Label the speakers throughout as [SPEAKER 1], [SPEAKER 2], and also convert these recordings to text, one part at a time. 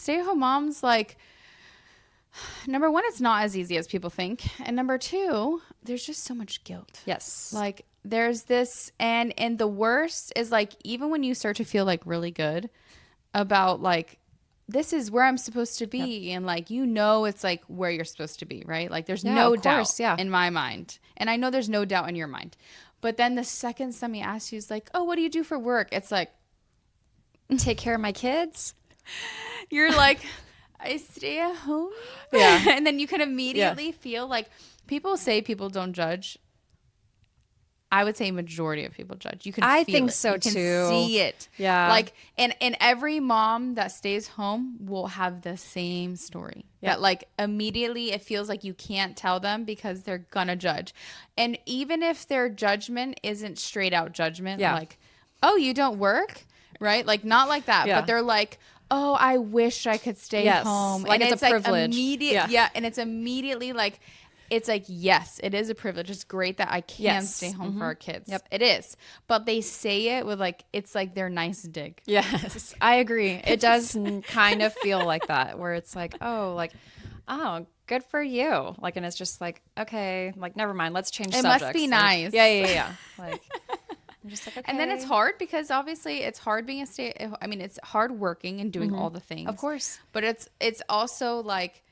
[SPEAKER 1] Stay-at-home moms, like, number one, it's not as easy as people think. And number two, there's just so much guilt.
[SPEAKER 2] Yes.
[SPEAKER 1] Like, there's this, and the worst is, like, even when you start to feel, like, really good about, like, this is where I'm supposed to be. And, like, it's, like, where you're supposed to be, right? Like, there's no doubt in my mind. And I know there's no doubt in your mind. But then the second somebody asks you, is like, oh, what do you do for work? It's like,
[SPEAKER 2] take care of my kids.
[SPEAKER 1] You're like, I stay at home.
[SPEAKER 2] Yeah.
[SPEAKER 1] And then you can immediately feel like, people say people don't judge. I would say majority of people judge. You can feel it. I think so too. You can see it.
[SPEAKER 2] Yeah.
[SPEAKER 1] Like, and every mom that stays home will have the same story. Yeah. That, like, immediately it feels like you can't tell them because they're gonna judge. And even if their judgment isn't straight out judgment, like, oh, you don't work? Right? Like, not like that. But they're like, oh, I wish I could stay home.
[SPEAKER 2] Like, and it's a privilege.
[SPEAKER 1] And it's immediately like, it's like, yes, it is a privilege. It's great that I can stay home for our kids. Yep. It is. But they say it with, like, it's like their nice dig.
[SPEAKER 2] Yes, I agree. It does kind of feel like that, where it's like, oh, good for you. Like, and it's just like, okay, like, never mind. Let's change subjects.
[SPEAKER 1] It must be nice.
[SPEAKER 2] Yeah. Like, I'm just like, okay.
[SPEAKER 1] And then it's hard because obviously it's hard being it's hard working and doing all the things.
[SPEAKER 2] Of course.
[SPEAKER 1] But it's also like,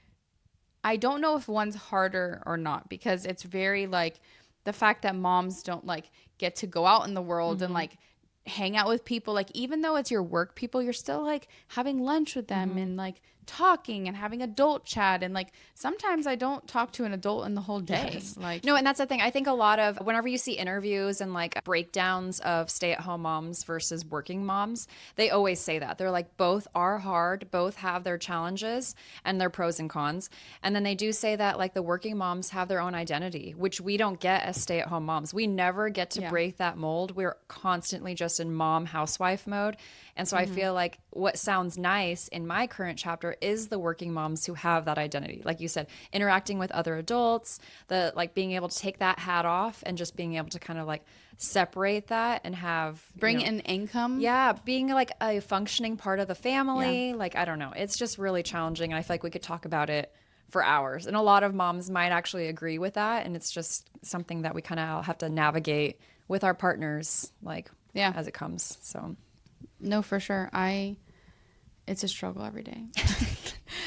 [SPEAKER 1] I don't know if one's harder or not, because it's very, like, the fact that moms don't, like, get to go out in the world and, like, hang out with people. Like, even though it's your work people, you're still, like, having lunch with them and, like, talking and having adult chat. And, like, sometimes I don't talk to an adult in the whole day.
[SPEAKER 2] Yes.
[SPEAKER 1] Like,
[SPEAKER 2] no, and that's the thing. I think a lot of, whenever you see interviews and, like, breakdowns of stay-at-home moms versus working moms, they always say that. They're like, both are hard, both have their challenges and their pros and cons. And then they do say that, like, the working moms have their own identity, which we don't get as stay-at-home moms. We never get to break that mold. We're constantly just in mom housewife mode. And so I feel like what sounds nice in my current chapter is the working moms who have that identity. Like you said, interacting with other adults, the, like, being able to take that hat off and just being able to kind of, like, separate that and have
[SPEAKER 1] bring in income.
[SPEAKER 2] Yeah, being, like, a functioning part of the family. Like, I don't know. It's just really challenging. And I feel like we could talk about it for hours. And a lot of moms might actually agree with that. And it's just something that we kind of have to navigate with our partners, like, as it comes. So.
[SPEAKER 1] No, for sure. It's a struggle every day.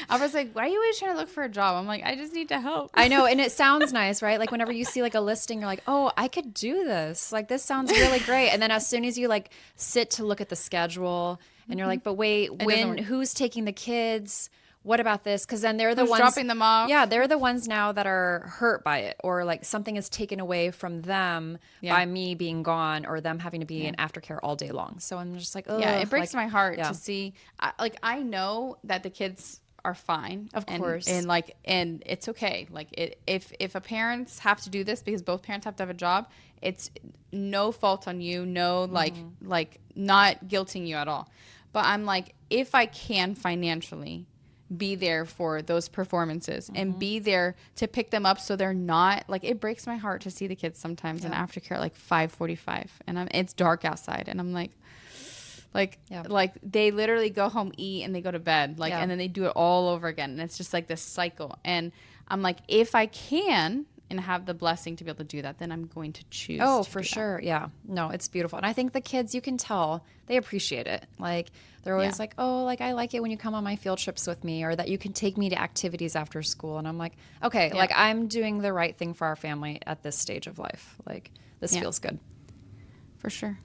[SPEAKER 1] I was like, why are you always trying to look for a job? I'm like, I just need to help.
[SPEAKER 2] I know. And it sounds nice, right? Like, whenever you see, like, a listing, you're like, oh, I could do this. Like, this sounds really great. And then as soon as you, like, sit to look at the schedule and you're like, but wait, who's taking the kids? What about this? Because then they're the ones
[SPEAKER 1] dropping them off.
[SPEAKER 2] Yeah, they're the ones now that are hurt by it, or, like, something is taken away from them by me being gone, or them having to be in aftercare all day long. So I'm just like, oh,
[SPEAKER 1] yeah, it breaks my heart to see. I know that the kids are fine,
[SPEAKER 2] of course,
[SPEAKER 1] and it's okay. Like, if a parents have to do this because both parents have to have a job, it's no fault on you. No, like not guilting you at all. But I'm like, if I can financially be there for those performances and be there to pick them up, so they're not, like, it breaks my heart to see the kids sometimes in aftercare at like 5:45 and it's dark outside and I'm like they literally go home, eat, and they go to bed, like, and then they do it all over again, and it's just like this cycle. And I'm like, if I can and have the blessing to be able to do that, then I'm going to choose.
[SPEAKER 2] Oh, for sure. Yeah. No, it's beautiful. And I think the kids, you can tell they appreciate it. Like, they're always like, oh, like, I like it when you come on my field trips with me, or that you can take me to activities after school. And I'm like, okay, like, I'm doing the right thing for our family at this stage of life. Like, this feels good.
[SPEAKER 1] For sure.